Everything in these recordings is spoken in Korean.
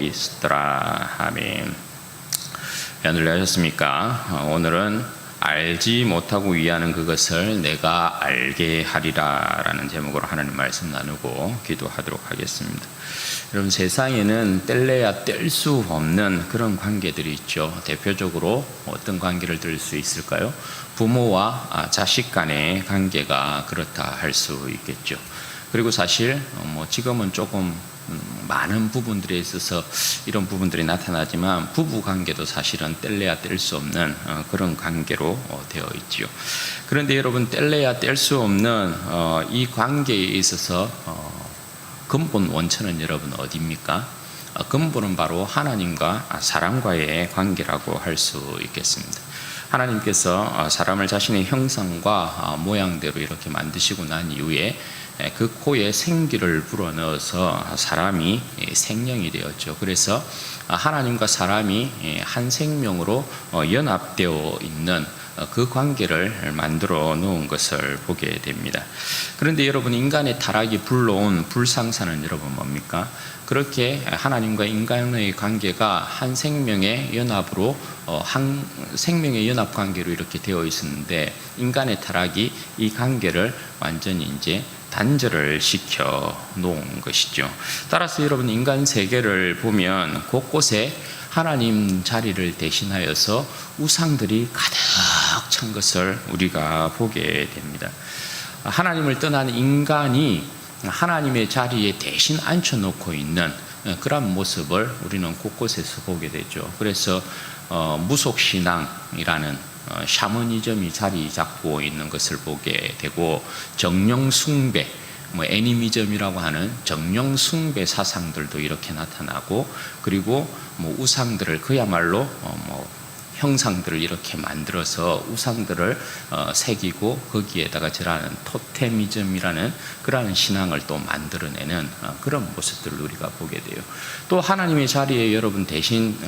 있더라. 아멘. 여러분들 하셨습니까? 오늘은 알지 못하고 위하는 그것을 내가 알게 하리라 라는 제목으로 하나님 말씀 나누고 기도하도록 하겠습니다. 여러분, 세상에는 뗄래야 뗄 수 없는 그런 관계들이 있죠. 대표적으로 어떤 관계를 들 수 있을까요? 부모와 자식 간의 관계가 그렇다 할 수 있겠죠. 그리고 사실 지금은 조금 많은 부분들에 있어서 이런 부분들이 나타나지만 부부 관계도 사실은 뗄래야 뗄 수 없는 그런 관계로 되어 있지요. 그런데 여러분, 뗄래야 뗄 수 없는 이 관계에 있어서 근본 원천은 여러분 어디입니까? 근본은 바로 하나님과 사람과의 관계라고 할 수 있겠습니다. 하나님께서 사람을 자신의 형상과 모양대로 이렇게 만드시고 난 이후에 그 코에 생기를 불어넣어서 사람이 생명이 되었죠. 그래서 하나님과 사람이 한 생명으로 연합되어 있는 그 관계를 만들어 놓은 것을 보게 됩니다. 그런데 여러분, 인간의 타락이 불러온 불상사는 여러분 뭡니까? 그렇게 하나님과 인간의 관계가 한 생명의 연합으로 한 생명의 연합 관계로 이렇게 되어 있었는데, 인간의 타락이 이 관계를 완전히 이제 단절을 시켜 놓은 것이죠. 따라서 여러분, 인간 세계를 보면 곳곳에 하나님 자리를 대신하여서 우상들이 가득 찬 것을 우리가 보게 됩니다. 하나님을 떠난 인간이 하나님의 자리에 대신 앉혀놓고 있는 그런 모습을 우리는 곳곳에서 보게 되죠. 그래서 무속신앙이라는 샤머니즘이 자리 잡고 있는 것을 보게 되고, 정령숭배, 애니미즘이라고 하는 정령숭배 사상들도 이렇게 나타나고, 그리고 우상들을 그야말로 형상들을 이렇게 만들어서 우상들을 새기고 거기에다가 저라는 토테미즘이라는 그러한 신앙을 또 만들어내는 그런 모습들을 우리가 보게 돼요. 또 하나님의 자리에 여러분 대신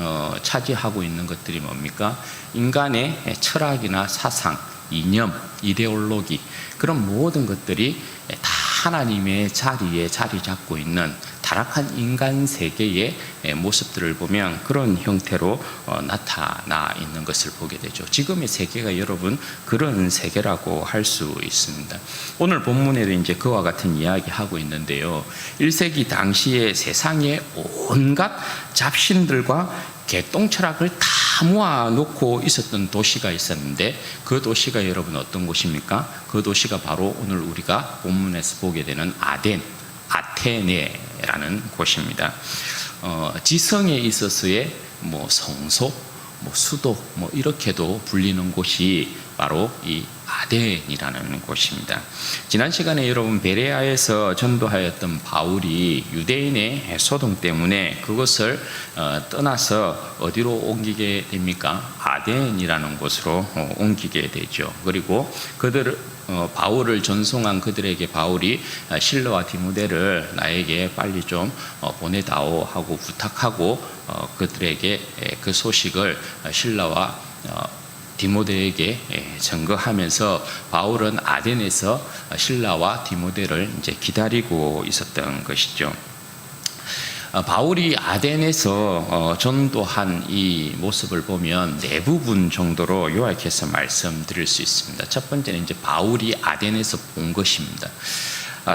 차지하고 있는 것들이 뭡니까? 인간의 철학이나 사상, 이념, 이데올로기, 그런 모든 것들이 다 하나님의 자리에 자리 잡고 있는 타락한 인간 세계의 모습들을 보면 그런 형태로 나타나 있는 것을 보게 되죠. 지금의 세계가 여러분 그런 세계라고 할 수 있습니다. 오늘 본문에도 이제 그와 같은 이야기 하고 있는데요. 1세기 당시에 세상에 온갖 잡신들과 개똥철학을 다 모아놓고 있었던 도시가 있었는데, 그 도시가 여러분 어떤 곳입니까? 그 도시가 바로 오늘 우리가 본문에서 보게 되는 아테네라는 곳입니다. 지성에 있어서의 성소, 수도 이렇게도 불리는 곳이 바로 이 아덴이라는 곳입니다. 지난 시간에 여러분 베레아에서 전도하였던 바울이 유대인의 소동 때문에 그것을 떠나서 어디로 옮기게 됩니까? 아덴이라는 곳으로 옮기게 되죠. 그리고 바울을 전송한 그들에게 바울이 실라와 디모데를 나에게 빨리 좀 보내다오 하고 부탁하고, 그들에게 그 소식을 실라와 디모데에게 전거하면서 바울은 아덴에서 실라와 디모데를 이제 기다리고 있었던 것이죠. 바울이 아덴에서 전도한 이 모습을 보면 네 부분 정도로 요약해서 말씀드릴 수 있습니다. 첫 번째는 이제 바울이 아덴에서 본 것입니다.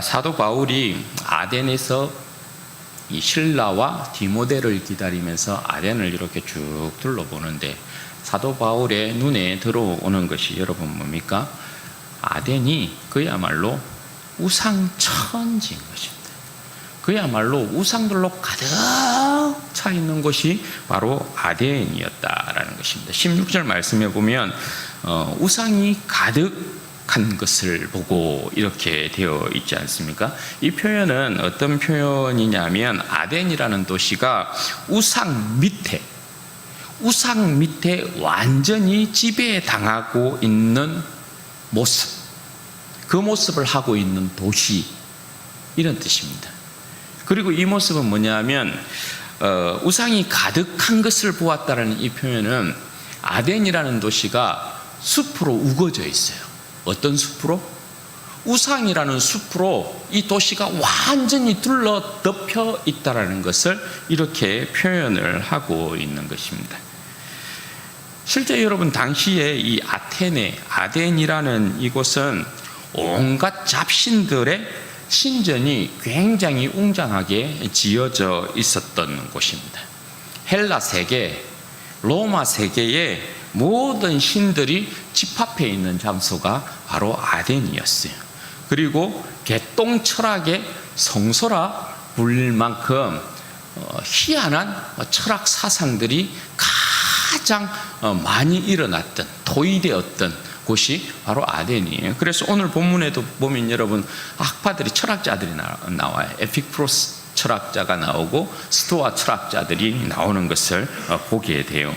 사도 바울이 아덴에서 이 실라와 디모데를 기다리면서 아덴을 이렇게 쭉 둘러보는데, 사도 바울의 눈에 들어오는 것이 여러분 뭡니까? 아덴이 그야말로 우상천지인 것입니다. 그야말로 우상들로 가득 차 있는 곳이 바로 아덴이었다라는 것입니다. 16절 말씀에 보면 우상이 가득한 것을 보고 이렇게 되어 있지 않습니까? 이 표현은 어떤 표현이냐면, 아덴이라는 도시가 우상 밑에 완전히 지배당하고 있는 모습, 그 모습을 하고 있는 도시, 이런 뜻입니다. 그리고 이 모습은 뭐냐면 우상이 가득한 것을 보았다는 이 표현은 아덴이라는 도시가 숲으로 우거져 있어요. 어떤 숲으로? 우상이라는 숲으로 이 도시가 완전히 둘러 덮여 있다라는 것을 이렇게 표현을 하고 있는 것입니다. 실제 여러분 당시에 이 아덴이라는 이곳은 온갖 잡신들의 신전이 굉장히 웅장하게 지어져 있었던 곳입니다. 헬라 세계, 로마 세계의 모든 신들이 집합해 있는 장소가 바로 아덴이었어요. 그리고 개똥 철학의 성소라 불릴 만큼 희한한 철학 사상들이 가장 많이 일어났던, 도의되었던 곳이 바로 아덴이에요. 그래서 오늘 본문에도 보면 여러분 학파들이, 철학자들이 나와요. 에픽프로스 철학자가 나오고 스토아 철학자들이 나오는 것을 보게 돼요.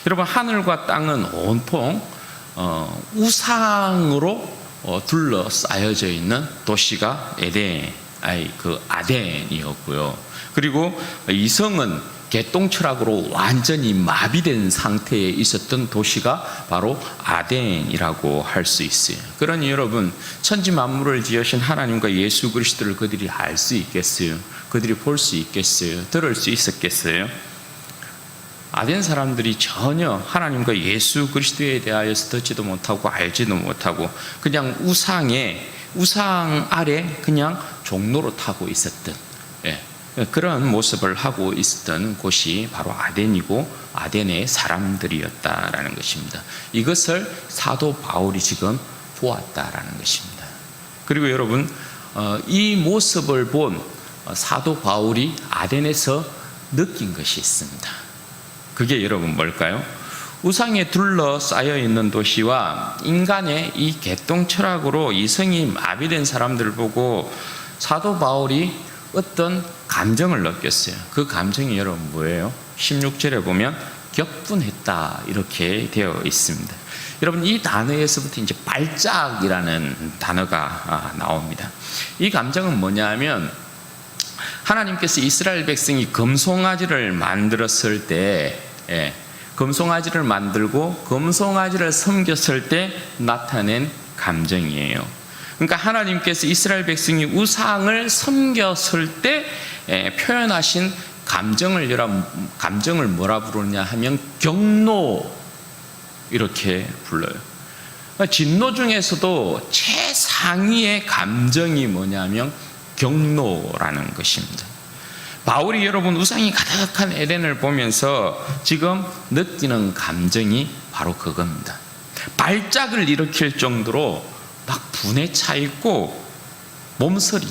여러분 하늘과 땅은 온통 우상으로 둘러싸여져 있는 도시가 아덴이었고요. 그리고 이성은 개똥철학으로 완전히 마비된 상태에 있었던 도시가 바로 아덴이라고 할 수 있어요. 그러니 여러분 천지 만물을 지으신 하나님과 예수 그리스도를 그들이 알 수 있겠어요? 그들이 볼 수 있겠어요? 들을 수 있었겠어요? 아덴 사람들이 전혀 하나님과 예수 그리스도에 대하여서 듣지도 못하고 알지도 못하고 그냥 우상 아래 그냥 종로로 타고 있었던 그런 모습을 하고 있었던 곳이 바로 아덴이고 아덴의 사람들이었다라는 것입니다. 이것을 사도 바울이 지금 보았다라는 것입니다. 그리고 여러분 이 모습을 본 사도 바울이 아덴에서 느낀 것이 있습니다. 그게 여러분 뭘까요? 우상에 둘러싸여 있는 도시와 인간의 이 개똥 철학으로 이성이 마비된 사람들을 보고 사도 바울이 어떤 감정을 느꼈어요. 그 감정이 여러분 뭐예요? 16절에 보면 격분했다 이렇게 되어 있습니다. 여러분 이 단어에서부터 이제 발작이라는 단어가 나옵니다. 이 감정은 뭐냐면 하나님께서 이스라엘 백성이 금송아지를 만들었을 때 금송아지를 만들고 금송아지를 섬겼을 때 나타낸 감정이에요. 그러니까 하나님께서 이스라엘 백성이 우상을 섬겼을 때 표현하신 감정을 뭐라 부르냐 하면 경노 이렇게 불러요. 진노 중에서도 최상위의 감정이 뭐냐면 경노라는 것입니다. 바울이 여러분 우상이 가득한 에덴을 보면서 지금 느끼는 감정이 바로 그겁니다. 발작을 일으킬 정도로 막 분에 차 있고 몸서리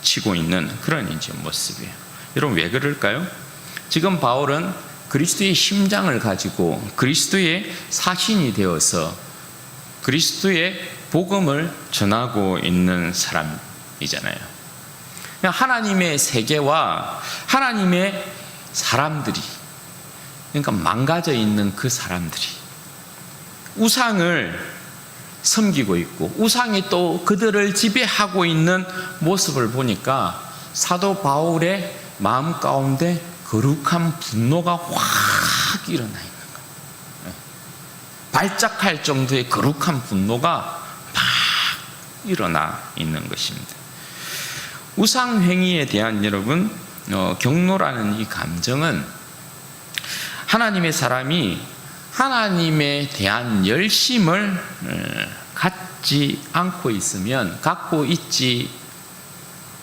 치고 있는 그런 이제 모습이에요. 여러분 왜 그럴까요? 지금 바울은 그리스도의 심장을 가지고 그리스도의 사신이 되어서 그리스도의 복음을 전하고 있는 사람이잖아요. 하나님의 세계와 하나님의 사람들이, 그러니까 망가져 있는 그 사람들이 우상을 섬기고 있고 우상이 또 그들을 지배하고 있는 모습을 보니까 사도 바울의 마음 가운데 거룩한 분노가 확 일어나 있는 거예요. 발작할 정도의 거룩한 분노가 막 일어나 있는 것입니다. 우상행위에 대한 여러분 경노라는 이 감정은 하나님의 사람이 하나님에 대한 열심을 갖고 있지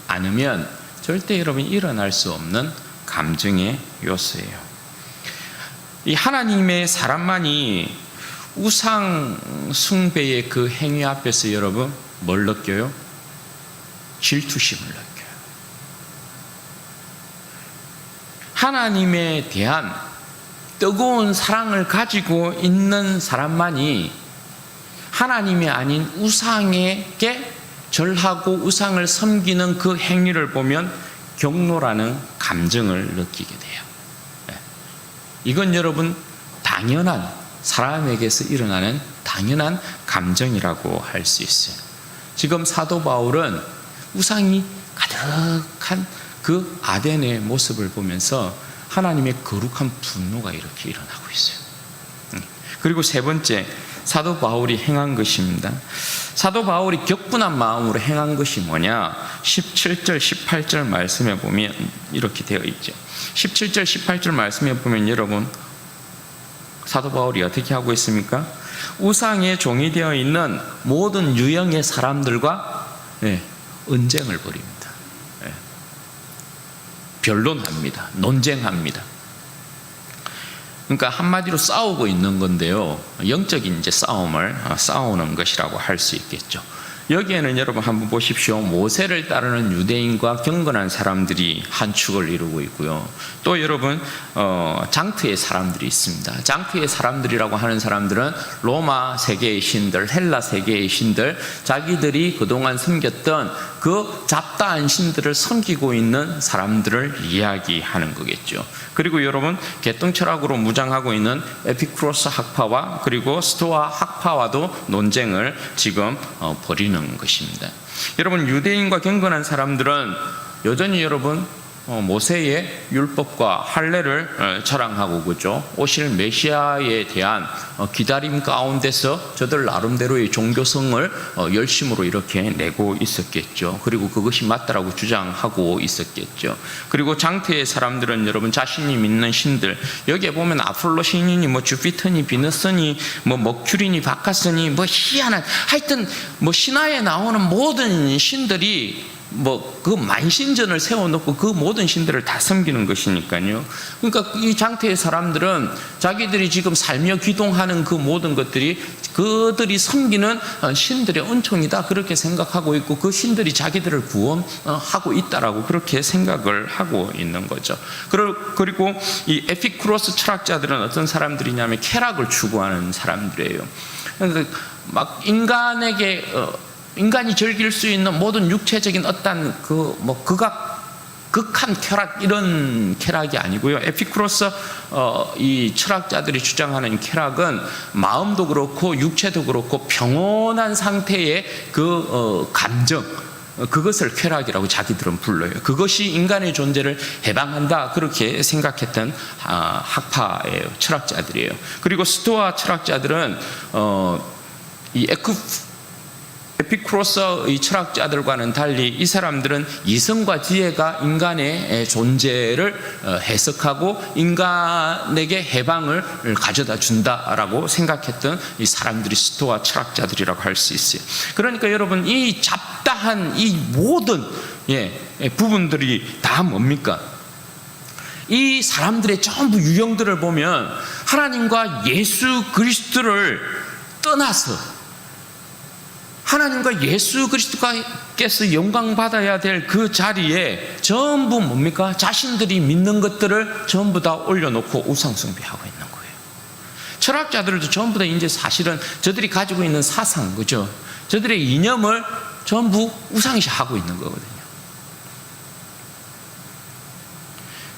않으면 절대 여러분 일어날 수 없는 감정의 요소예요. 이 하나님의 사람만이 우상 숭배의 그 행위 앞에서 여러분 뭘 느껴요? 질투심을 느껴요. 하나님에 대한 뜨거운 사랑을 가지고 있는 사람만이 하나님이 아닌 우상에게 절하고 우상을 섬기는 그 행위를 보면 경노라는 감정을 느끼게 돼요. 이건 여러분 당연한, 사람에게서 일어나는 당연한 감정이라고 할 수 있어요. 지금 사도 바울은 우상이 가득한 그 아덴의 모습을 보면서 하나님의 거룩한 분노가 이렇게 일어나고 있어요. 그리고 세 번째, 사도 바울이 행한 것입니다. 사도 바울이 격분한 마음으로 행한 것이 뭐냐? 17절 18절 말씀에 보면 이렇게 되어 있죠. 17절 18절 말씀에 보면 여러분, 사도 바울이 어떻게 하고 있습니까? 우상의 종이 되어 있는 모든 유형의 사람들과 언쟁을 벌입니다. 변론합니다. 논쟁합니다. 그러니까 한마디로 싸우고 있는 건데요, 영적인 이제 싸움을 싸우는 것이라고 할 수 있겠죠. 여기에는 여러분 한번 보십시오. 모세를 따르는 유대인과 경건한 사람들이 한 축을 이루고 있고요. 또 여러분 장트의 사람들이 있습니다. 장트의 사람들이라고 하는 사람들은 로마 세계의 신들, 헬라 세계의 신들, 자기들이 그동안 섬겼던 그 잡다한 신들을 섬기고 있는 사람들을 이야기하는 거겠죠. 그리고 여러분 개똥철학으로 무장하고 있는 에피쿠로스 학파와 그리고 스토아 학파와도 논쟁을 지금 벌이는 것입니다. 여러분 유대인과 경건한 사람들은 여전히 여러분 모세의 율법과 할례를 자랑하고 그죠. 오실 메시아에 대한 기다림 가운데서 저들 나름대로의 종교성을 열심으로 이렇게 내고 있었겠죠. 그리고 그것이 맞다라고 주장하고 있었겠죠. 그리고 장태의 사람들은 여러분 자신이 믿는 신들, 여기에 보면 아폴로 신이니 뭐 주피터니 비너스니 뭐 머큐리니 바카스니 뭐 희한한, 하여튼 뭐 신화에 나오는 모든 신들이 뭐 그 만신전을 세워놓고 그 모든 신들을 다 섬기는 것이니까요. 그러니까 이 장태의 사람들은 자기들이 지금 살며 기동하는 그 모든 것들이 그들이 섬기는 신들의 은총이다 그렇게 생각하고 있고, 그 신들이 자기들을 구원하고 있다라고 그렇게 생각을 하고 있는 거죠. 그리고 이 에피쿠로스 철학자들은 어떤 사람들이냐면 쾌락을 추구하는 사람들이에요. 그러니까 막 인간이 즐길 수 있는 모든 육체적인 어떤 극한 쾌락, 이런 쾌락이 아니고요. 에피쿠로스 이 철학자들이 주장하는 쾌락은 마음도 그렇고 육체도 그렇고 평온한 상태의 그 감정, 그것을 쾌락이라고 자기들은 불러요. 그것이 인간의 존재를 해방한다 그렇게 생각했던 학파예요. 철학자들이에요. 그리고 스토아 철학자들은 이 에피쿠로스의 철학자들과는 달리 이 사람들은 이성과 지혜가 인간의 존재를 해석하고 인간에게 해방을 가져다 준다라고 생각했던 이 사람들이 스토아 철학자들이라고 할 수 있어요. 그러니까 여러분 이 잡다한 이 모든 부분들이 다 뭡니까? 이 사람들의 전부 유형들을 보면 하나님과 예수 그리스도를 떠나서 하나님과 예수 그리스도께서 영광 받아야 될 그 자리에 전부 뭡니까? 자신들이 믿는 것들을 전부 다 올려놓고 우상숭배하고 있는 거예요. 철학자들도 전부 다 이제 사실은 저들이 가지고 있는 사상, 그죠? 저들의 이념을 전부 우상시하고 있는 거거든요.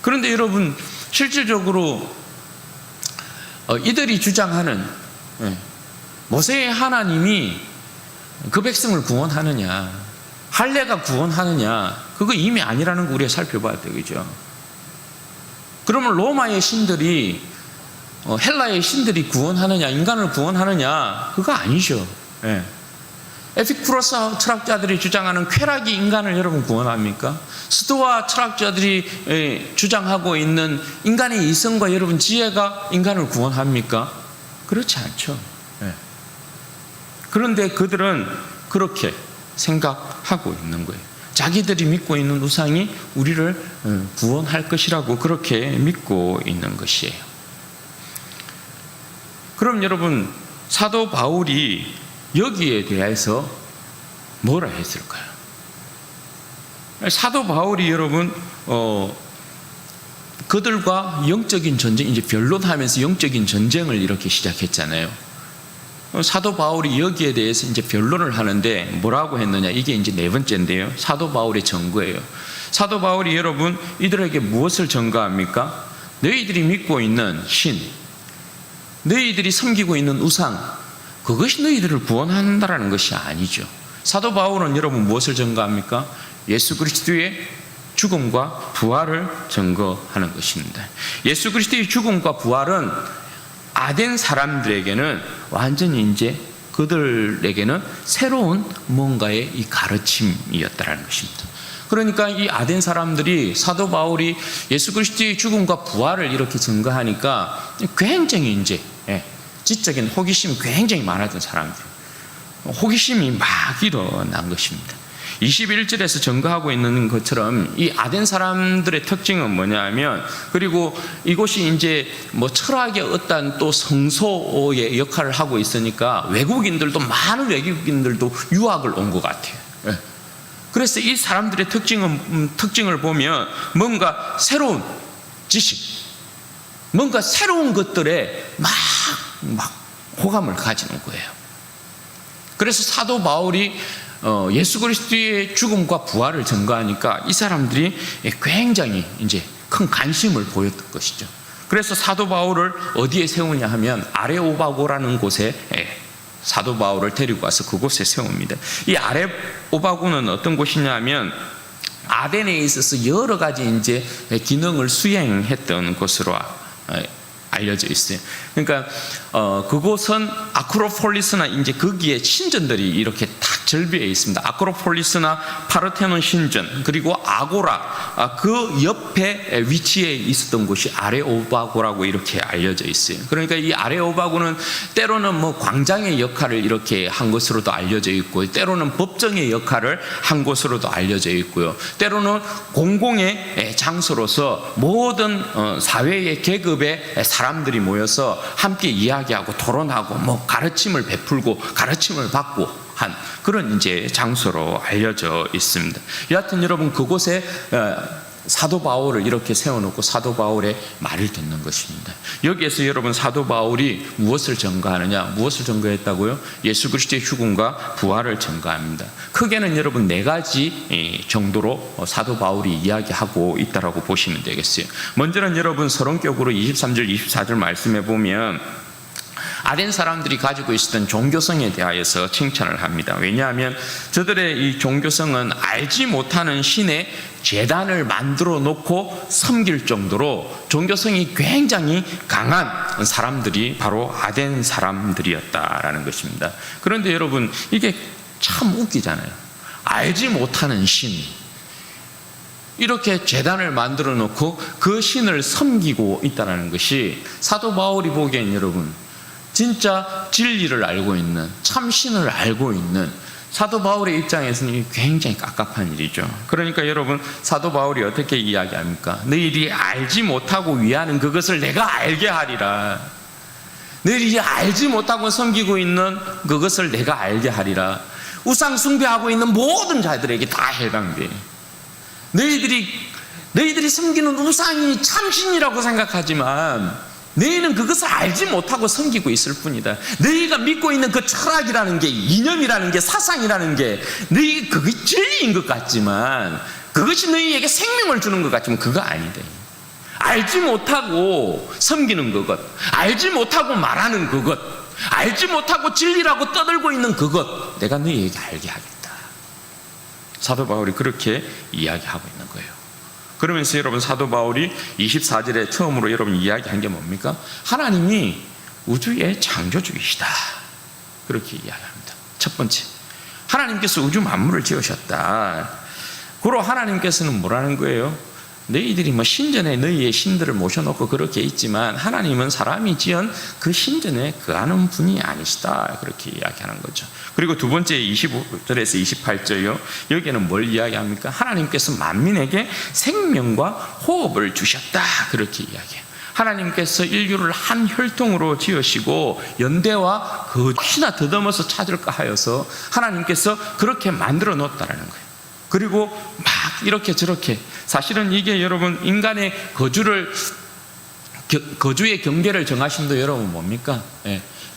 그런데 여러분 실질적으로 이들이 주장하는 모세의 하나님이 그 백성을 구원하느냐, 할례가 구원하느냐, 그거 이미 아니라는 거 우리가 살펴봐야 되겠죠. 그러면 로마의 신들이 헬라의 신들이 구원하느냐, 인간을 구원하느냐, 그거 아니죠. 에피쿠로스 철학자들이 주장하는 쾌락이 인간을 여러분 구원합니까? 스토아 철학자들이 주장하고 있는 인간의 이성과 여러분 지혜가 인간을 구원합니까? 그렇지 않죠. 그런데 그들은 그렇게 생각하고 있는 거예요. 자기들이 믿고 있는 우상이 우리를 구원할 것이라고 그렇게 믿고 있는 것이에요. 그럼 여러분 사도 바울이 여기에 대해서 뭐라 했을까요? 사도 바울이 여러분 그들과 영적인 전쟁, 이제 변론하면서 영적인 전쟁을 이렇게 시작했잖아요. 사도 바울이 여기에 대해서 이제 변론을 하는데 뭐라고 했느냐, 이게 이제 네 번째인데요. 사도 바울의 증거예요. 사도 바울이 여러분 이들에게 무엇을 증거합니까? 너희들이 믿고 있는 신, 너희들이 섬기고 있는 우상, 그것이 너희들을 구원한다라는 것이 아니죠. 사도 바울은 여러분 무엇을 증거합니까? 예수 그리스도의 죽음과 부활을 증거하는 것입니다. 예수 그리스도의 죽음과 부활은 아덴 사람들에게는 완전히 이제 그들에게는 새로운 뭔가의 이 가르침이었다라는 것입니다. 그러니까 이 아덴 사람들이 사도 바울이 예수 그리스도의 죽음과 부활을 이렇게 증거하니까 굉장히 이제 지적인 호기심이 굉장히 많았던 사람들, 호기심이 막 일어난 것입니다. 21절에서 증거하고 있는 것처럼 이 아덴 사람들의 특징은 뭐냐면, 그리고 이곳이 이제 뭐 철학의 어떤 또 성소의 역할을 하고 있으니까 외국인들도, 많은 외국인들도 유학을 온 것 같아요. 그래서 이 사람들의 특징을 보면 뭔가 새로운 지식, 뭔가 새로운 것들에 막 호감을 가지는 거예요. 그래서 사도 바울이 예수 그리스도의 죽음과 부활을 증거하니까 이 사람들이 굉장히 이제 큰 관심을 보였던 것이죠. 그래서 사도 바울을 어디에 세우냐 하면 아레오바고라는 곳에 사도 바울을 데리고 와서 그곳에 세웁니다. 이 아레오바고는 어떤 곳이냐면 아덴에 있어서 여러 가지 이제 기능을 수행했던 곳으로 알려져 있어요. 그러니까 그곳은 아크로폴리스나 이제 거기에 신전들이 이렇게 딱 절비해 있습니다. 아크로폴리스나 파르테논 신전, 그리고 아고라, 그 옆에 위치해 있었던 곳이 아레오바고라고 이렇게 알려져 있어요. 그러니까 이 아레오바고는 때로는 뭐 광장의 역할을 이렇게 한 것으로도 알려져 있고, 때로는 법정의 역할을 한 곳으로도 알려져 있고요, 때로는 공공의 장소로서 모든 사회의 계급의 사람들이 모여서 함께 이야기하고 토론하고 뭐 가르침을 베풀고 가르침을 받고 한 그런 이제 장소로 알려져 있습니다. 여하튼 여러분, 그곳에 사도 바울을 이렇게 세워놓고 사도 바울의 말을 듣는 것입니다. 여기에서 여러분, 사도 바울이 무엇을 증거하느냐? 무엇을 증거했다고요? 예수 그리스도의 죽음과 부활을 증거합니다. 크게는 여러분 4가지 정도로 사도 바울이 이야기하고 있다라고 보시면 되겠어요. 먼저는 여러분 서론격으로 23절 24절 말씀해 보면 아덴 사람들이 가지고 있었던 종교성에 대하여서 칭찬을 합니다. 왜냐하면 저들의 이 종교성은 알지 못하는 신의 제단을 만들어 놓고 섬길 정도로 종교성이 굉장히 강한 사람들이 바로 아덴 사람들이었다라는 것입니다. 그런데 여러분, 이게 참 웃기잖아요. 알지 못하는 신, 이렇게 제단을 만들어 놓고 그 신을 섬기고 있다는 것이 사도 바울이 보기엔 여러분, 진짜 진리를 알고 있는, 참신을 알고 있는 사도 바울의 입장에서는 굉장히 깝깝한 일이죠. 그러니까 여러분, 사도 바울이 어떻게 이야기합니까? 너희들이 알지 못하고 위하는 그것을 내가 알게 하리라. 너희들이 알지 못하고 섬기고 있는 그것을 내가 알게 하리라. 우상 숭배하고 있는 모든 자들에게 다 해당돼. 너희들이 섬기는 우상이 참신이라고 생각하지만 너희는 그것을 알지 못하고 섬기고 있을 뿐이다. 너희가 믿고 있는 그 철학이라는 게, 이념이라는 게, 사상이라는 게 너희 그게 진리인 것 같지만, 그것이 너희에게 생명을 주는 것 같지만 그거 아니다. 알지 못하고 섬기는 그것, 알지 못하고 말하는 그것, 알지 못하고 진리라고 떠들고 있는 그것, 내가 너희에게 알게 하겠다. 사도 바울이 그렇게 이야기하고 있는 거예요. 그러면서 여러분, 사도 바울이 24절에 처음으로 여러분 이야기한 게 뭡니까? 하나님이 우주의 창조주이시다, 그렇게 이야기합니다. 첫 번째, 하나님께서 우주 만물을 지으셨다. 그로 하나님께서는 뭐라는 거예요? 너희들이 뭐 신전에 너희의 신들을 모셔놓고 그렇게 있지만 하나님은 사람이 지은 그 신전에 거하는 분이 아니시다, 그렇게 이야기하는 거죠. 그리고 두 번째 25절에서 28절요, 여기에는 뭘 이야기합니까? 하나님께서 만민에게 생명과 호흡을 주셨다, 그렇게 이야기해요. 하나님께서 인류를 한 혈통으로 지으시고 연대와 그 혹시나 더듬어서 찾을까 하여서 하나님께서 그렇게 만들어 놓았다는 거예요. 그리고 막 이렇게 저렇게, 사실은 이게 여러분, 인간의 거주의 경계를 정하신 도 여러분 뭡니까?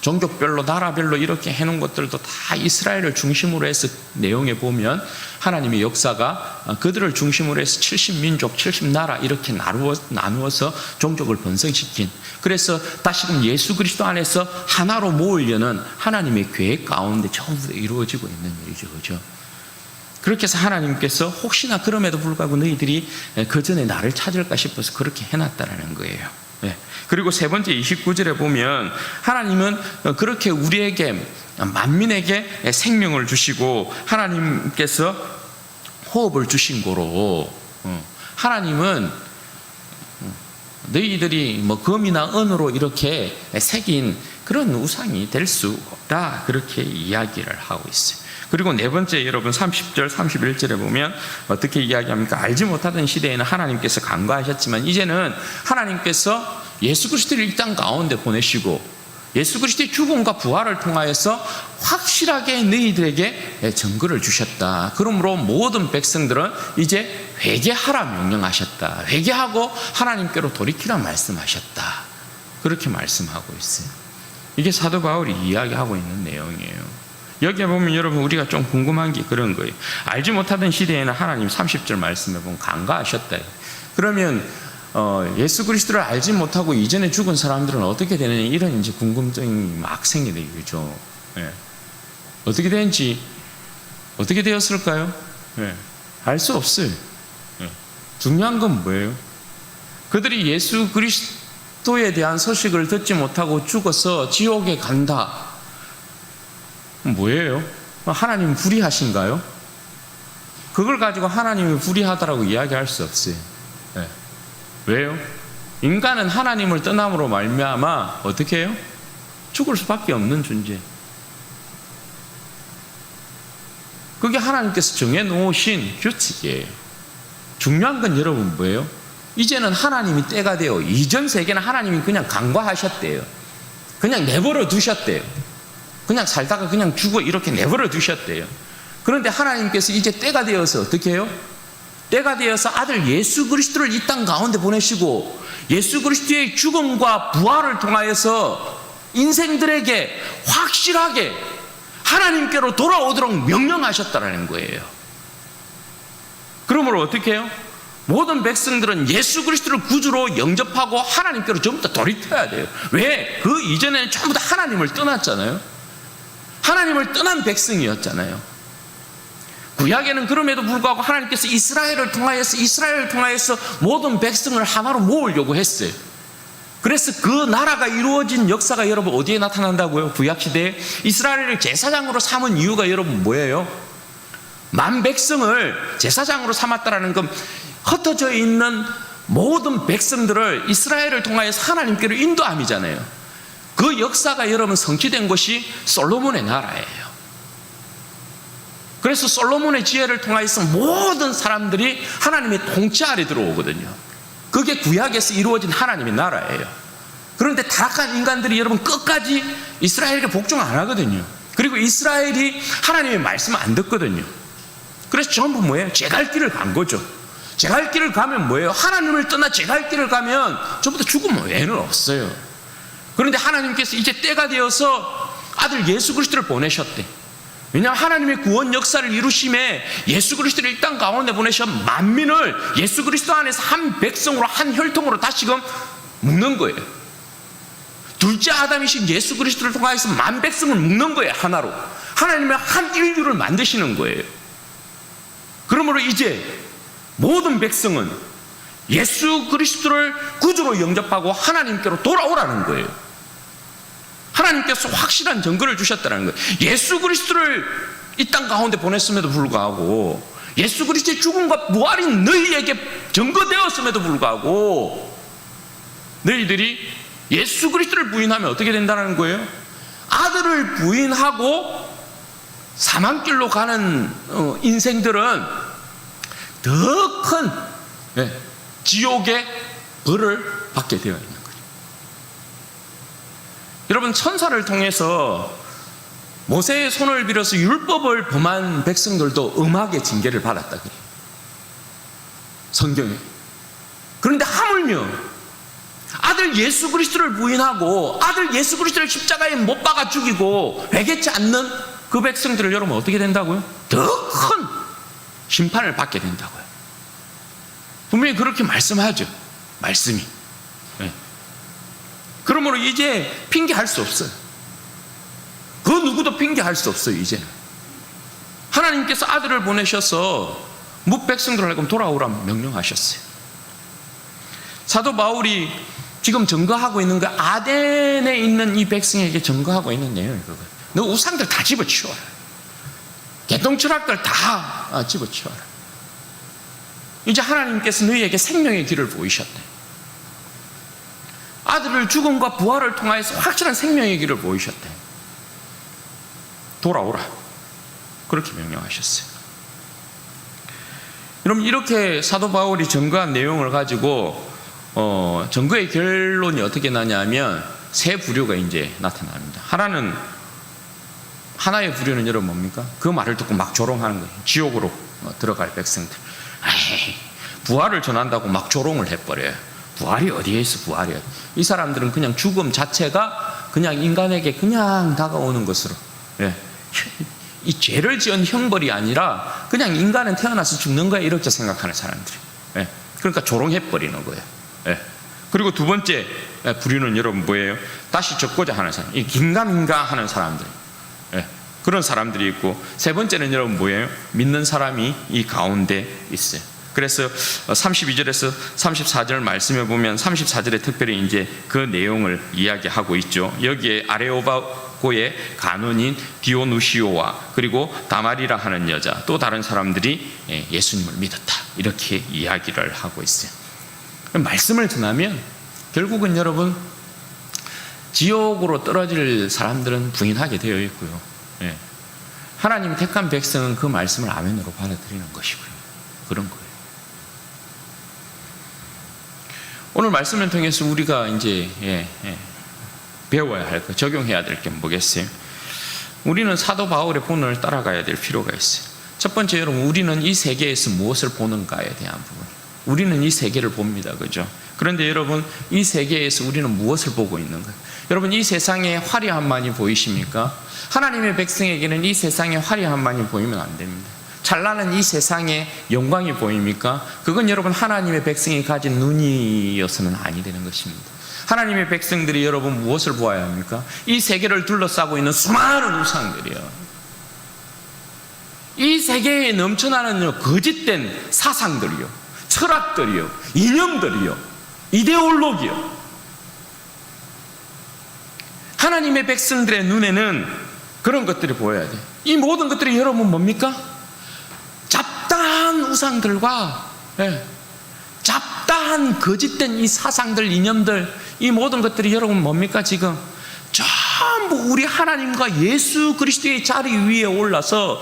종족별로, 나라별로 이렇게 해놓은 것들도 다 이스라엘을 중심으로 해서 내용에 보면 하나님의 역사가 그들을 중심으로 해서 70민족, 70나라 이렇게 나누어서 종족을 번성시킨, 그래서 다시금 예수 그리스도 안에서 하나로 모으려는 하나님의 계획 가운데 전부 이루어지고 있는 일이죠. 그죠? 그렇게 해서 하나님께서 혹시나 그럼에도 불구하고 너희들이 그 전에 나를 찾을까 싶어서 그렇게 해놨다라는 거예요. 그리고 세 번째 29절에 보면 하나님은 그렇게 우리에게 만민에게 생명을 주시고 하나님께서 호흡을 주신 거로 하나님은 너희들이 뭐 금이나 은으로 이렇게 새긴 그런 우상이 될 수 없다, 그렇게 이야기를 하고 있어요. 그리고 네 번째, 여러분 30절 31절에 보면 어떻게 이야기합니까? 알지 못하던 시대에는 하나님께서 간과하셨지만 이제는 하나님께서 예수 그리스도를 이 땅 가운데 보내시고 예수 그리스도의 죽음과 부활을 통하여서 확실하게 너희들에게 증거를 주셨다. 그러므로 모든 백성들은 이제 회개하라 명령하셨다. 회개하고 하나님께로 돌이키라 말씀하셨다. 그렇게 말씀하고 있어요. 이게 사도 바울이 이야기하고 있는 내용이에요. 여기에 보면 여러분 우리가 좀 궁금한 게 그런 거예요. 알지 못하던 시대에는 하나님 30절 말씀에 보면 간과하셨다. 그러면 예수 그리스도를 알지 못하고 이전에 죽은 사람들은 어떻게 되느냐, 이런 이제 궁금증이 막 생기죠. 예. 어떻게 되는지, 어떻게 되었을까요? 예. 알 수 없어요. 예. 중요한 건 뭐예요? 그들이 예수 그리스도에 대한 소식을 듣지 못하고 죽어서 지옥에 간다. 뭐예요? 하나님 불의하신가요? 그걸 가지고 하나님이 불의하다라고 이야기할 수 없어요. 예. 왜요? 인간은 하나님을 떠남으로 말미암아 어떻게 해요? 죽을 수밖에 없는 존재. 그게 하나님께서 정해놓으신 규칙이에요. 중요한 건 여러분 뭐예요? 이제는 하나님이 때가 되어 이전 세계는 하나님이 그냥 간과하셨대요. 그냥 내버려 두셨대요. 그냥 살다가 그냥 죽어 이렇게 내버려 두셨대요. 그런데 하나님께서 이제 때가 되어서 어떻게 해요? 때가 되어서 아들 예수 그리스도를 이 땅 가운데 보내시고 예수 그리스도의 죽음과 부활을 통하여서 인생들에게 확실하게 하나님께로 돌아오도록 명령하셨다는 거예요. 그러므로 어떻게 해요? 모든 백성들은 예수 그리스도를 구주로 영접하고 하나님께로 전부 다 돌이켜야 돼요. 왜? 그 이전에는 전부 다 하나님을 떠났잖아요. 하나님을 떠난 백성이었잖아요. 구약에는 그럼에도 불구하고 하나님께서 이스라엘을 통하여서 모든 백성을 하나로 모으려고 했어요. 그래서 그 나라가 이루어진 역사가 여러분 어디에 나타난다고요? 구약시대에 이스라엘을 제사장으로 삼은 이유가 여러분 뭐예요? 만 백성을 제사장으로 삼았다라는 건 흩어져 있는 모든 백성들을 이스라엘을 통하여서 하나님께로 인도함이잖아요. 그 역사가 여러분 성취된 것이 솔로몬의 나라예요. 그래서 솔로몬의 지혜를 통하여서 모든 사람들이 하나님의 통치 아래 들어오거든요. 그게 구약에서 이루어진 하나님의 나라예요. 그런데 타락한 인간들이 여러분 끝까지 이스라엘에게 복종 안 하거든요. 그리고 이스라엘이 하나님의 말씀을 안 듣거든요. 그래서 전부 뭐예요? 제 갈 길을 간 거죠. 제 갈 길을 가면 뭐예요? 하나님을 떠나 제 갈 길을 가면 전부 다 죽음 외에는 없어요. 그런데 하나님께서 이제 때가 되어서 아들 예수 그리스도를 보내셨대. 왜냐하면 하나님의 구원 역사를 이루심에 예수 그리스도를 이 땅 가운데 보내셔 만민을 예수 그리스도 안에서 한 백성으로 한 혈통으로 다시금 묶는 거예요. 둘째 아담이신 예수 그리스도를 통하여서 만 백성을 묶는 거예요. 하나로. 하나님의 한 인류를 만드시는 거예요. 그러므로 이제 모든 백성은 예수 그리스도를 구주로 영접하고 하나님께로 돌아오라는 거예요. 하나님께서 확실한 증거를 주셨다는 거예요. 예수 그리스도를 이 땅 가운데 보냈음에도 불구하고 예수 그리스도의 죽음과 부활이 너희에게 증거되었음에도 불구하고 너희들이 예수 그리스도를 부인하면 어떻게 된다는 거예요? 아들을 부인하고 사망길로 가는 인생들은 더 큰 지옥의 벌을 받게 되어 있는 거예요. 여러분 천사를 통해서 모세의 손을 빌어서 율법을 범한 백성들도 음하게 징계를 받았다 그래요. 성경에. 그런데 하물며 아들 예수 그리스도를 부인하고 아들 예수 그리스도를 십자가에 못 박아 죽이고 회개치 않는 그 백성들을 여러분 어떻게 된다고요? 더 큰 심판을 받게 된다고요. 분명히 그렇게 말씀하죠. 말씀이. 그러므로 이제 핑계할 수 없어요. 그 누구도 핑계할 수 없어요. 이제는 하나님께서 아들을 보내셔서 뭇백성들을 하여금 돌아오라 명령하셨어요. 사도 바울이 지금 증거하고 있는 그 아덴에 있는 이 백성에게 증거하고 있는 내용이 그거예요. 너 우상들 다 집어치워라. 개똥철학들 다 집어치워라. 이제 하나님께서 너희에게 생명의 길을 보이셨대. 아들을 죽음과 부활을 통하여서 확실한 생명의 길을 보이셨대. 돌아오라. 그렇게 명령하셨어요. 여러분, 이렇게 사도 바울이 증거한 내용을 가지고 증거의 결론이 어떻게 나냐면 세 부류가 이제 나타납니다. 하나의 부류는 여러분 뭡니까? 그 말을 듣고 막 조롱하는 거예요. 지옥으로 들어갈 백성들. 에이, 부활을 전한다고 막 조롱을 해버려요. 부활이 어디에 있어? 부활이 어디? 이 사람들은 그냥 죽음 자체가 그냥 인간에게 그냥 다가오는 것으로, 예. 이 죄를 지은 형벌이 아니라 그냥 인간은 태어나서 죽는 거야, 이렇게 생각하는 사람들이. 예. 그러니까 조롱해버리는 거예요. 예. 그리고 두 번째 부류는 여러분 뭐예요? 다시 적고자 하는 사람, 이 긴가민가 하는 사람들. 예. 그런 사람들이 있고, 세 번째는 여러분 뭐예요? 믿는 사람이 이 가운데 있어요. 그래서 32절에서 34절 말씀에 보면 34절에 특별히 이제 그 내용을 이야기하고 있죠. 여기에 아레오바고의 간원인 디오누시오와 그리고 다말이라 하는 여자, 또 다른 사람들이 예수님을 믿었다, 이렇게 이야기를 하고 있어요. 말씀을 전하면 결국은 여러분 지옥으로 떨어질 사람들은 부인하게 되어 있고요. 하나님 택한 백성은 그 말씀을 아멘으로 받아들이는 것이고요. 그런 거예요. 오늘 말씀을 통해서 우리가 이제 배워야 할 것, 적용해야 될 게 뭐겠어요? 우리는 사도 바울의 본을 따라가야 될 필요가 있어요. 첫 번째, 여러분, 우리는 이 세계에서 무엇을 보는가에 대한 부분. 우리는 이 세계를 봅니다, 그죠? 그런데 여러분, 이 세계에서 우리는 무엇을 보고 있는 거예요? 여러분, 이 세상의 화려함만이 보이십니까? 하나님의 백성에게는 이 세상의 화려함만이 보이면 안 됩니다. 찬란한 이 세상의 영광이 보입니까? 그건 여러분 하나님의 백성이 가진 눈이어서는 아니 되는 것입니다. 하나님의 백성들이 여러분 무엇을 보아야 합니까? 이 세계를 둘러싸고 있는 수많은 우상들이요, 이 세계에 넘쳐나는 거짓된 사상들이요, 철학들이요, 이념들이요, 이데올로기요. 하나님의 백성들의 눈에는 그런 것들이 보여야 돼요. 이 모든 것들이 여러분 뭡니까? 잡다한 우상들과 잡다한 거짓된 이 사상들, 이념들, 이 모든 것들이 여러분 뭡니까? 지금 전부 우리 하나님과 예수 그리스도의 자리 위에 올라서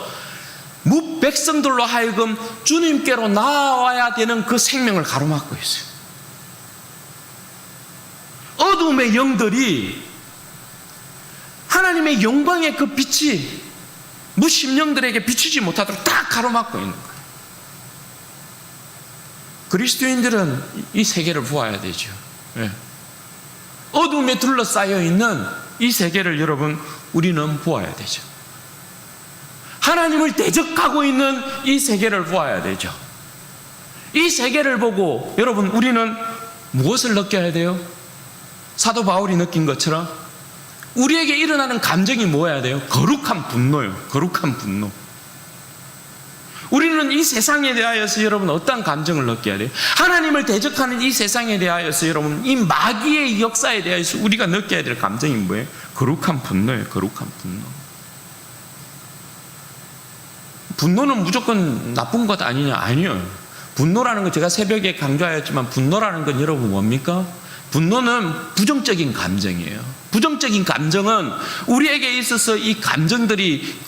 무백성들로 하여금 주님께로 나와야 되는 그 생명을 가로막고 있어요. 어둠의 영들이 하나님의 영광의 그 빛이 무심령들에게 비추지 못하도록 딱 가로막고 있는 거예요. 그리스도인들은 이 세계를 보아야 되죠. 어둠에 둘러싸여 있는 이 세계를 여러분 우리는 보아야 되죠. 하나님을 대적하고 있는 이 세계를 보아야 되죠. 이 세계를 보고 여러분 우리는 무엇을 느껴야 돼요? 사도 바울이 느낀 것처럼 우리에게 일어나는 감정이 뭐여야 돼요? 거룩한 분노요. 거룩한 분노. 우리는 이 세상에 대하여서 여러분 어떤 감정을 느껴야 돼요? 하나님을 대적하는 이 세상에 대하여서 여러분 이 마귀의 역사에 대해서 우리가 느껴야 될 감정이 뭐예요? 거룩한 분노예요. 거룩한 분노. 분노는 무조건 나쁜 것 아니냐? 아니요. 분노라는 건 제가 새벽에 강조하였지만 분노라는 건 여러분 뭡니까? 분노는 부정적인 감정이에요. 부정적인 감정은 우리에게 있어서 이 감정들이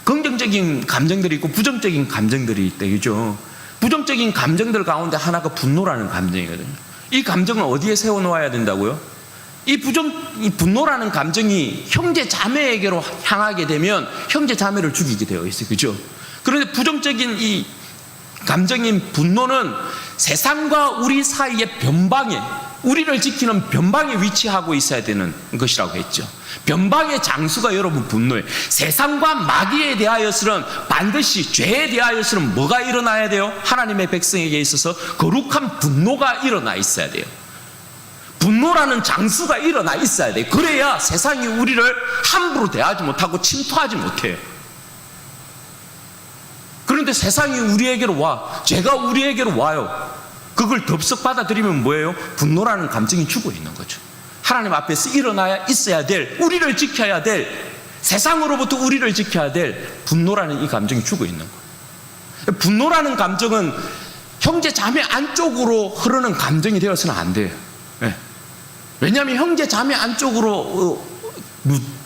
긍정적인 감정들이 있고 부정적인 감정들이 있다, 그죠? 부정적인 감정들 가운데 하나가 분노라는 감정이거든요. 이 감정을 어디에 세워놓아야 된다고요? 이 분노라는 감정이 형제 자매에게로 향하게 되면 형제 자매를 죽이게 되어 있어요, 그죠? 그런데 부정적인 이 감정인 분노는 세상과 우리 사이의 변방에, 우리를 지키는 변방에 위치하고 있어야 되는 것이라고 했죠. 변방의 장수가 여러분 분노예요. 세상과 마귀에 대하여서는 반드시 죄에 대하여서는 뭐가 일어나야 돼요? 하나님의 백성에게 있어서 거룩한 분노가 일어나 있어야 돼요. 분노라는 장수가 일어나 있어야 돼요. 그래야 세상이 우리를 함부로 대하지 못하고 침투하지 못해요. 그런데 세상이 우리에게로 와, 죄가 우리에게로 와요. 그걸 덥석 받아들이면 뭐예요? 분노라는 감정이 죽어 있는 거죠. 하나님 앞에서 일어나야 있어야 될, 우리를 지켜야 될, 세상으로부터 우리를 지켜야 될 분노라는 이 감정이 죽어 있는 거예요. 분노라는 감정은 형제 자매 안쪽으로 흐르는 감정이 되어서는 안 돼요. 네. 왜냐하면 형제 자매 안쪽으로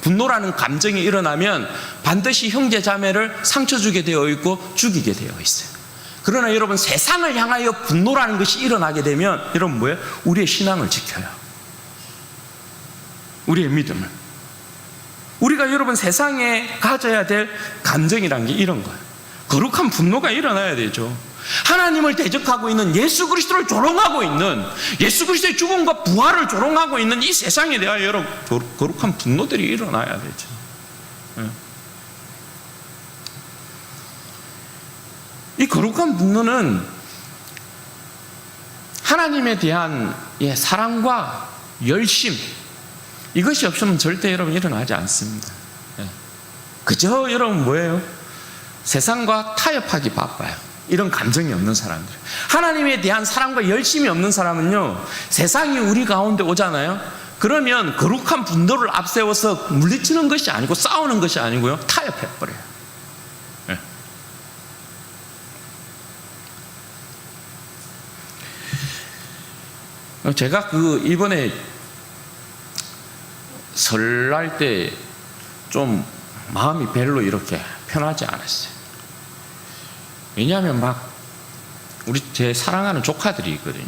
분노라는 감정이 일어나면 반드시 형제 자매를 상처 주게 되어 있고 죽이게 되어 있어요. 그러나 여러분, 세상을 향하여 분노라는 것이 일어나게 되면 여러분 뭐예요? 우리의 신앙을 지켜요. 우리의 믿음을. 우리가 여러분 세상에 가져야 될 감정이란 게 이런 거예요. 거룩한 분노가 일어나야 되죠. 하나님을 대적하고 있는, 예수 그리스도를 조롱하고 있는, 예수 그리스도의 죽음과 부활을 조롱하고 있는 이 세상에 대하여 여러분 거룩한 분노들이 일어나야 되죠. 이 거룩한 분노는 하나님에 대한 사랑과 열심, 이것이 없으면 절대 여러분 일어나지 않습니다. 그저 여러분 뭐예요? 세상과 타협하기 바빠요. 이런 감정이 없는 사람들. 하나님에 대한 사랑과 열심이 없는 사람은요, 세상이 우리 가운데 오잖아요. 그러면 거룩한 분노를 앞세워서 물리치는 것이 아니고 싸우는 것이 아니고요, 타협해버려요. 제가 이번에 설날 때 좀 마음이 별로 이렇게 편하지 않았어요. 왜냐하면 제 사랑하는 조카들이 있거든요.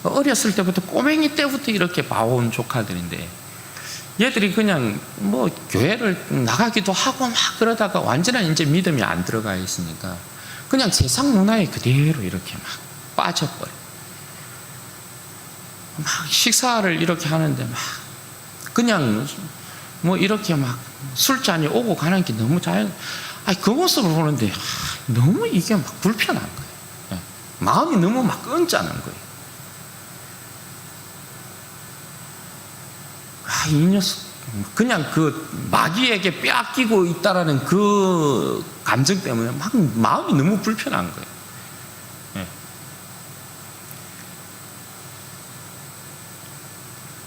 어렸을 때부터, 꼬맹이 때부터 이렇게 봐온 조카들인데, 얘들이 그냥 교회를 나가기도 하고 그러다가 완전한 이제 믿음이 안 들어가 있으니까 그냥 세상 문화에 그대로 이렇게 빠져버려. 식사를 이렇게 하는데 그냥 이렇게 술잔이 오고 가는 게 너무 그 모습을 보는데 너무 이게 불편한 거예요. 마음이 너무 끈짜는 거예요. 이 녀석 그냥 마귀에게 빼앗기고 있다라는 그 감정 때문에 마음이 너무 불편한 거예요.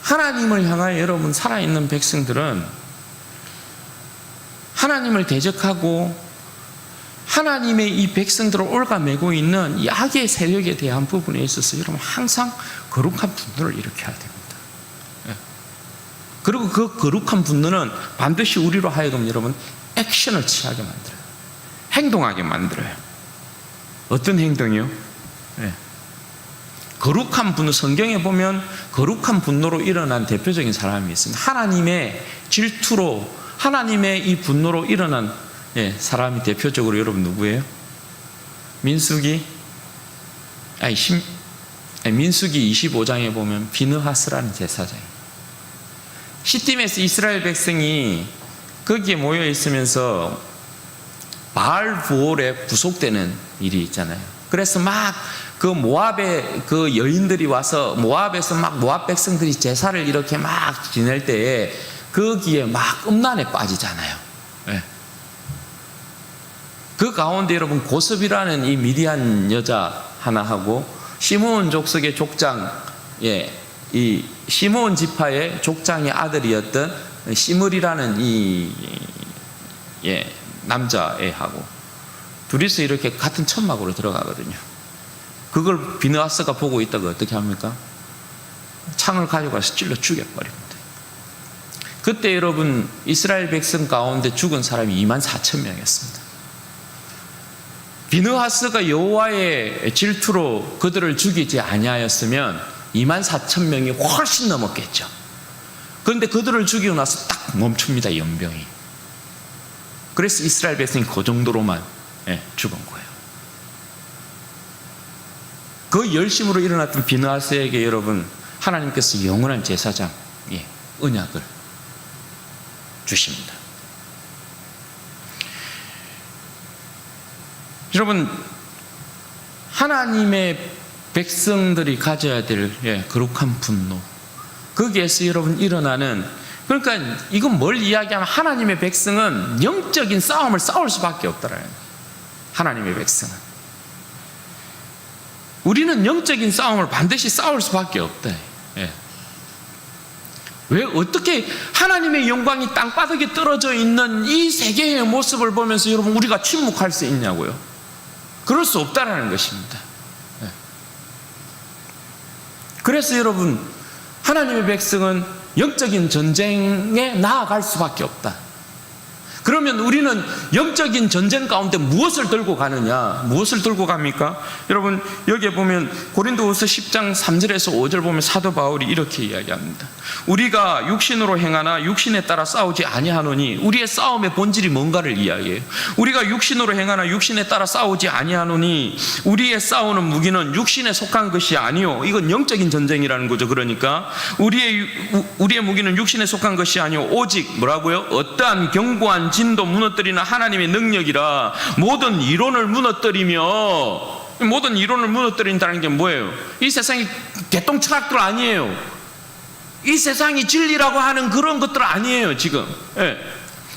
하나님을 향하여 여러분 살아있는 백성들은 하나님을 대적하고 하나님의 이 백성들을 올가매고 있는 이 악의 세력에 대한 부분에 있어서 여러분 항상 거룩한 분노를 일으켜야 됩니다. 그리고 그 거룩한 분노는 반드시 우리로 하여금 여러분 액션을 취하게 만들어요. 행동하게 만들어요. 어떤 행동이요? 거룩한 분노, 성경에 보면 거룩한 분노로 일어난 대표적인 사람이 있습니다. 하나님의 질투로, 하나님의 이 분노로 일어난 사람이 대표적으로 여러분 누구예요? 민수기 25장에 보면 비느하스라는 제사장이에요. 시딤에서 이스라엘 백성이 거기에 모여 있으면서 바알 부올에 구속되는 일이 있잖아요. 그래서 모압의 여인들이 와서 모압에서 모압 백성들이 제사를 이렇게 지낼 때에 거기에 음란에 빠지잖아요. 그 가운데 여러분 고섭이라는 이 미디안 여자 하나하고 시므온 족속의 족장, 이 시므온 지파의 족장의 아들이었던 시므리라는 이 남자애하고 둘이서 이렇게 같은 천막으로 들어가거든요. 그걸 비느하스가 보고 있다가 어떻게 합니까? 창을 가져가서 찔러 죽여버립니다. 그때 여러분 이스라엘 백성 가운데 죽은 사람이 24,000명이었습니다. 비느하스가 여호와의 질투로 그들을 죽이지 아니하였으면 24,000명이 훨씬 넘었겠죠. 그런데 그들을 죽이고 나서 딱 멈춥니다, 연병이. 그래서 이스라엘 백성이 그 정도로만 죽은 거예요. 그 열심으로 일어났던 비느하스에게 여러분 하나님께서 영원한 제사장 언약을 주십니다. 여러분 하나님의 백성들이 가져야 될 거룩한 분노, 거기에서 여러분 일어나는, 그러니까 이건 뭘 이야기하면 하나님의 백성은 영적인 싸움을 싸울 수밖에 없더라요. 하나님의 백성은 우리는 영적인 싸움을 반드시 싸울 수밖에 없다. 예. 왜 어떻게 하나님의 영광이 땅바닥에 떨어져 있는 이 세계의 모습을 보면서 여러분 우리가 침묵할 수 있냐고요? 그럴 수 없다라는 것입니다. 예. 그래서 여러분 하나님의 백성은 영적인 전쟁에 나아갈 수밖에 없다. 그러면 우리는 영적인 전쟁 가운데 무엇을 들고 가느냐? 무엇을 들고 갑니까? 여러분 여기에 보면 고린도후서 10장 3절에서 5절 보면 사도 바울이 이렇게 이야기합니다. 우리가 육신으로 행하나 육신에 따라 싸우지 아니하노니, 우리의 싸움의 본질이 뭔가를 이야기해요. 우리가 육신으로 행하나 육신에 따라 싸우지 아니하노니 우리의 싸우는 무기는 육신에 속한 것이 아니요. 이건 영적인 전쟁이라는 거죠. 그러니까 우리의 무기는 육신에 속한 것이 아니요 오직 뭐라고요? 어떠한 견고한 진도 무너뜨리는 하나님의 능력이라. 모든 이론을 무너뜨린다는 게 뭐예요? 이 세상이 개똥 철학들 아니에요. 이 세상이 진리라고 하는 그런 것들 아니에요 지금. 예.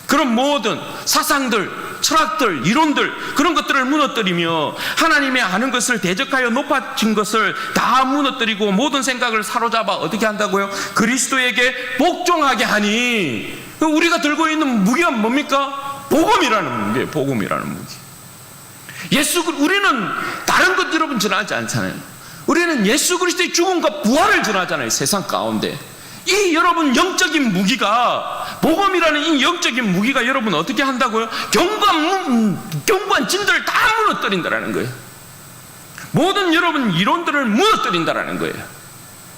그런 모든 사상들, 철학들, 이론들, 그런 것들을 무너뜨리며 하나님의 아는 것을 대적하여 높아진 것을 다 무너뜨리고 모든 생각을 사로잡아 어떻게 한다고요? 그리스도에게 복종하게 하니. 우리가 들고 있는 무기가 뭡니까? 복음이라는 무기예요. 복음이라는 무기. 우리는 다른 것 여러분 전하지 않잖아요. 우리는 예수 그리스도의 죽음과 부활을 전하잖아요. 세상 가운데 이 여러분 영적인 무기가, 복음이라는 이 영적인 무기가 여러분 어떻게 한다고요? 견고한 진들을 다 무너뜨린다라는 거예요. 모든 여러분 이론들을 무너뜨린다라는 거예요.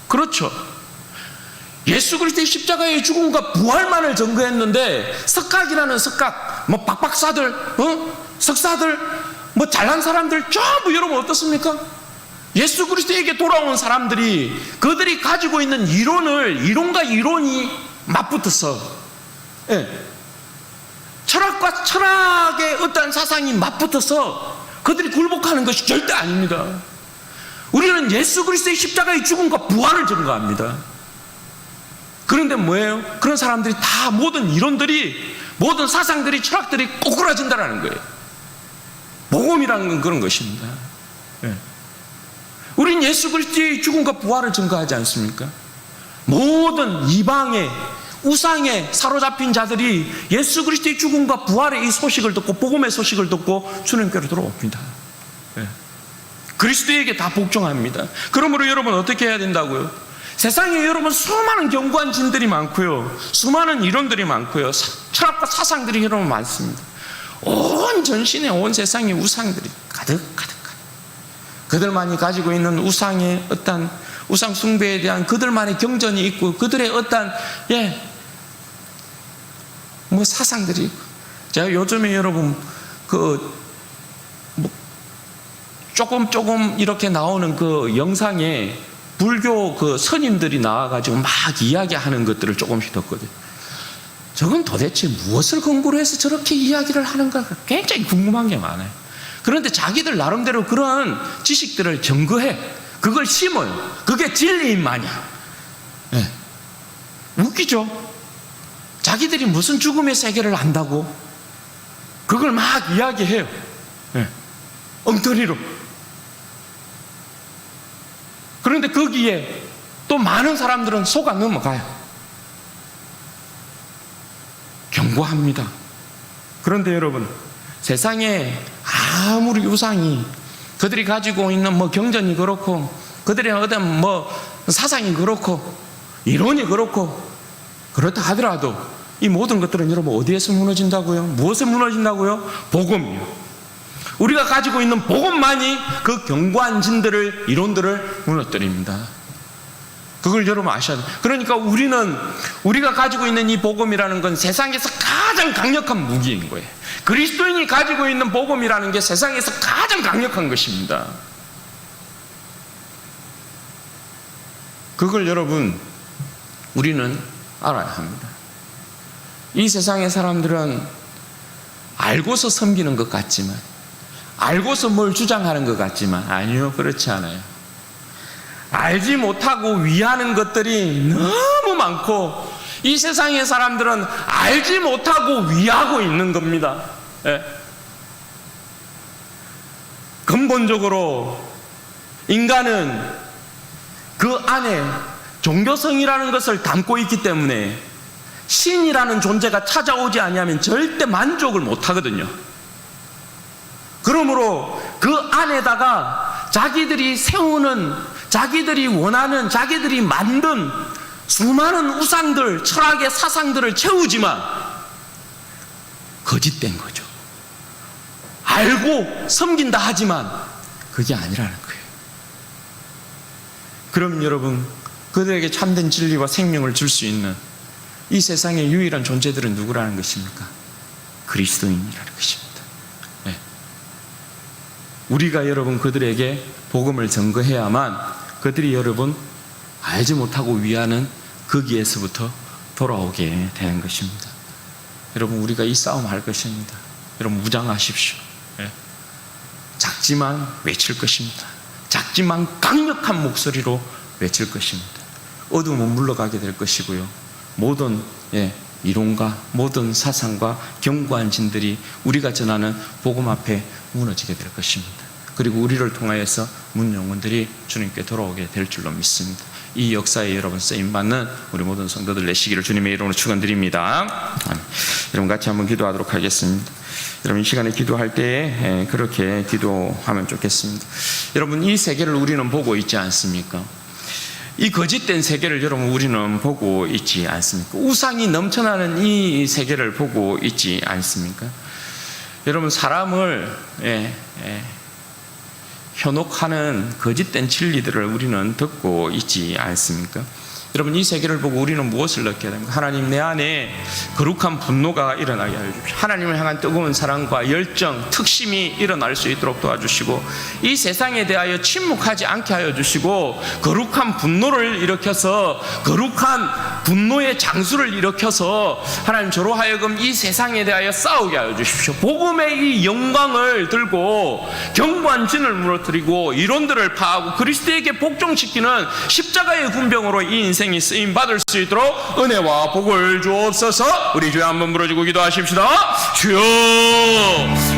그렇죠. 예수 그리스도의 십자가의 죽음과 부활만을 전거했는데 석학이라는 뭐 박박사들, 석사들, 뭐 잘난 사람들 전부 여러분 어떻습니까? 예수 그리스도에게 돌아온 사람들이 그들이 가지고 있는 이론과 이론이 맞붙어서, 예, 철학과 철학의 어떤 사상이 맞붙어서 그들이 굴복하는 것이 절대 아닙니다. 우리는 예수 그리스도의 십자가의 죽음과 부활을 전거합니다. 그런데 뭐예요? 그런 사람들이 다 모든 이론들이, 모든 사상들이, 철학들이 꼬꾸라진다는 거예요. 복음이라는 건 그런 것입니다. 예. 우린 예수 그리스도의 죽음과 부활을 증거하지 않습니까? 모든 이방의 우상에 사로잡힌 자들이 예수 그리스도의 죽음과 부활의 이 소식을 듣고, 복음의 소식을 듣고 주님께로 들어옵니다. 예. 그리스도에게 다 복종합니다. 그러므로 여러분 어떻게 해야 된다고요? 세상에 여러분 수많은 견고한 진들이 많고요, 수많은 이론들이 많고요, 철학과 사상들이 여러분 많습니다. 온 전신에 온 세상에 우상들이 가득. 그들만이 가지고 있는 우상의 어떤 우상 숭배에 대한 그들만의 경전이 있고, 그들의 어떤 뭐 사상들이 있고. 제가 요즘에 여러분 조금 이렇게 나오는 그 영상에 불교 그 스님들이 나와가지고 막 이야기하는 것들을 조금씩 듣거든요. 저건 도대체 무엇을 근거로 해서 저렇게 이야기를 하는가 굉장히 궁금한 게 많아요. 그런데 자기들 나름대로 그런 지식들을 증거해, 그걸 심어요. 그게 진리인 마냥. 네. 웃기죠? 자기들이 무슨 죽음의 세계를 안다고 그걸 막 이야기해요. 네. 엉터리로. 그런데 거기에 또 많은 사람들은 속아 넘어가요. 경고합니다. 그런데 여러분, 세상에 아무리 우상이, 그들이 가지고 있는 뭐 경전이 그렇고, 그들의 어떤 뭐 사상이 그렇고, 이론이 그렇고, 그렇다 하더라도 이 모든 것들은 여러분 어디에서 무너진다고요? 무엇에 무너진다고요? 복음이요. 우리가 가지고 있는 복음만이 그 견고한 진들을, 이론들을 무너뜨립니다. 그걸 여러분 아셔야 돼요. 그러니까 우리가 가지고 있는 이 복음이라는 건 세상에서 가장 강력한 무기인 거예요. 그리스도인이 가지고 있는 복음이라는 게 세상에서 가장 강력한 것입니다. 그걸 여러분 우리는 알아야 합니다. 이 세상의 사람들은 알고서 섬기는 것 같지만, 알고서 뭘 주장하는 것 같지만 아니요, 그렇지 않아요. 알지 못하고 위하는 것들이 너무 많고, 이 세상의 사람들은 알지 못하고 위하고 있는 겁니다. 예. 근본적으로 인간은 그 안에 종교성이라는 것을 담고 있기 때문에 신이라는 존재가 찾아오지 아니하면 절대 만족을 못 하거든요. 그러므로 그 안에다가 자기들이 세우는, 자기들이 원하는, 자기들이 만든 수많은 우상들, 철학의 사상들을 채우지만 거짓된 거죠. 알고 섬긴다 하지만 그게 아니라는 거예요. 그럼 여러분, 그들에게 참된 진리와 생명을 줄 수 있는 이 세상의 유일한 존재들은 누구라는 것입니까? 그리스도인이라는 것입니다. 네. 우리가 여러분 그들에게 복음을 전거해야만 그들이 여러분 알지 못하고 위하는 거기에서부터 돌아오게 되는 것입니다. 여러분, 우리가 이 싸움 할 것입니다. 여러분, 무장하십시오. 네. 작지만 외칠 것입니다. 작지만 강력한 목소리로 외칠 것입니다. 어둠은 물러가게 될 것이고요. 모든 이론과 모든 사상과 견고한 진들이 우리가 전하는 복음 앞에 무너지게 될 것입니다. 그리고 우리를 통하여서 문 영혼들이 주님께 돌아오게 될 줄로 믿습니다. 이 역사에 여러분 쓰임받는 우리 모든 성도들 되시기를 주님의 이름으로 축원드립니다. 여러분 같이 한번 기도하도록 하겠습니다. 여러분 이 시간에 기도할 때 그렇게 기도하면 좋겠습니다. 여러분, 이 세계를 우리는 보고 있지 않습니까? 이 거짓된 세계를 여러분 우리는 보고 있지 않습니까? 우상이 넘쳐나는 이 세계를 보고 있지 않습니까? 여러분, 사람을 현혹하는 거짓된 진리들을 우리는 듣고 있지 않습니까? 여러분, 이 세계를 보고 우리는 무엇을 느껴야 됩니까? 하나님, 내 안에 거룩한 분노가 일어나게 하여 주십시오. 하나님을 향한 뜨거운 사랑과 열정, 특심이 일어날 수 있도록 도와주시고, 이 세상에 대하여 침묵하지 않게 하여 주시고, 거룩한 분노를 일으켜서, 거룩한 분노의 장수를 일으켜서 하나님 저로 하여금 이 세상에 대하여 싸우게 하여 주십시오. 복음의 이 영광을 들고 견고한 진을 무너뜨리고 이론들을 파하고 그리스도에게 복종시키는 십자가의 군병으로 이 인생이 쓰임 받을 수 있도록 은혜와 복을 주옵소서. 우리 주여 한번 부르짖고 기도하십시다. 주여